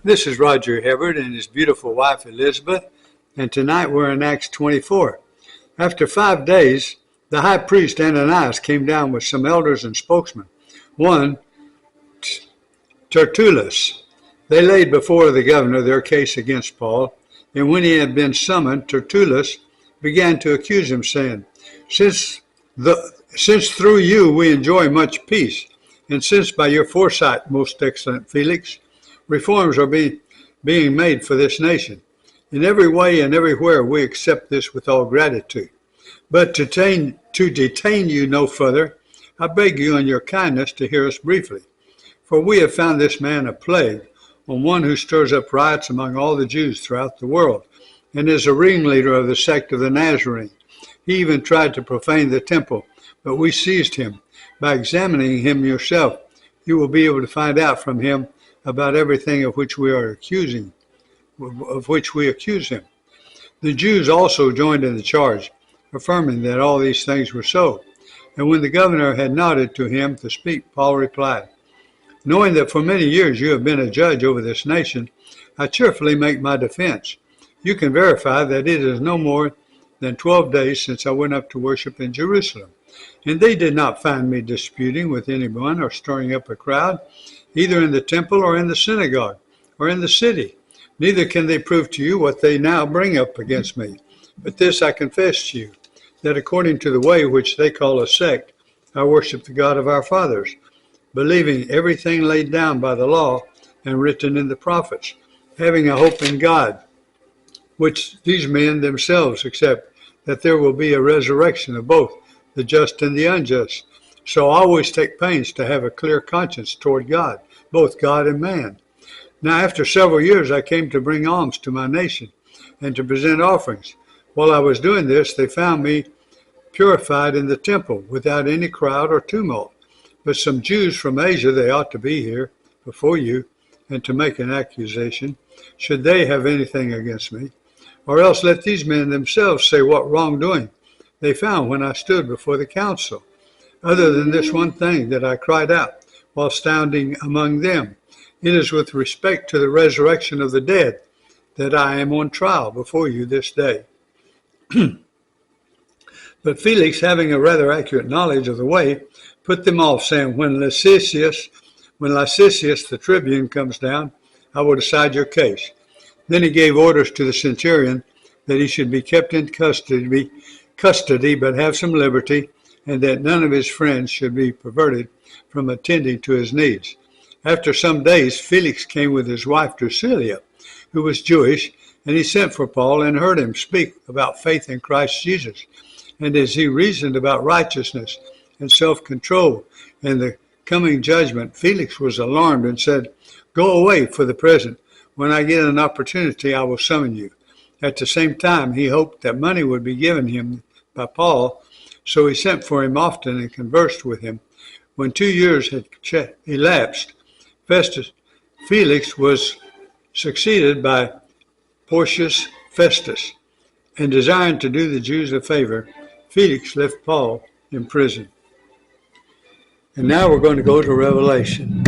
This is Roger Hibbard and his beautiful wife Elizabeth, and tonight we're in Acts 24. After 5 days, the high priest Ananias came down with some elders and spokesmen. One, Tertullus. They laid before the governor their case against Paul, and when he had been summoned, Tertullus began to accuse him, saying, Since through you we enjoy much peace, and since by your foresight, most excellent Felix, reforms are being made for this nation, in every way and everywhere we accept this with all gratitude. But to detain you no further, I beg you in your kindness to hear us briefly. For we have found this man a plague, on one who stirs up riots among all the Jews throughout the world, and is a ringleader of the sect of the Nazarene. He even tried to profane the temple, but we seized him. By examining him yourself, you will be able to find out from him about everything of which we accuse him. The Jews also joined in the charge, affirming that all these things were so. And when the governor had nodded to him to speak, Paul replied, Knowing that for many years you have been a judge over this nation, I cheerfully make my defense. You can verify that it is no more than 12 days since I went up to worship in Jerusalem. And they did not find me disputing with anyone or stirring up a crowd, either in the temple or in the synagogue or in the city. Neither can they prove to you what they now bring up against me. But this I confess to you, that according to the way which they call a sect, I worship the God of our fathers, believing everything laid down by the law and written in the prophets, having a hope in God, which these men themselves accept, that there will be a resurrection of both the just and the unjust. So I always take pains to have a clear conscience toward God, both God and man. Now after several years I came to bring alms to my nation and to present offerings. While I was doing this, they found me purified in the temple, without any crowd or tumult. But some Jews from Asia, they ought to be here before you, and to make an accusation, should they have anything against me. Or else let these men themselves say what wrongdoing they found when I stood before the council, other than this one thing that I cried out while standing among them. It is with respect to the resurrection of the dead that I am on trial before you this day. But Felix, having a rather accurate knowledge of the way, put them off, saying, When Lysias the tribune comes down, I will decide your case. Then he gave orders to the centurion that he should be kept in custody, but have some liberty, and that none of his friends should be perverted from attending to his needs. After some days, Felix came with his wife Drusilla, who was Jewish, and he sent for Paul and heard him speak about faith in Christ Jesus. And as he reasoned about righteousness and self-control and the coming judgment, Felix was alarmed and said, Go away for the present. When I get an opportunity, I will summon you. At the same time, he hoped that money would be given him by Paul, so he sent for him often and conversed with him. When 2 years had elapsed, Felix was succeeded by Porcius Festus, and desiring to do the Jews a favor, Felix left Paul in prison. And now we're going to go to Revelation.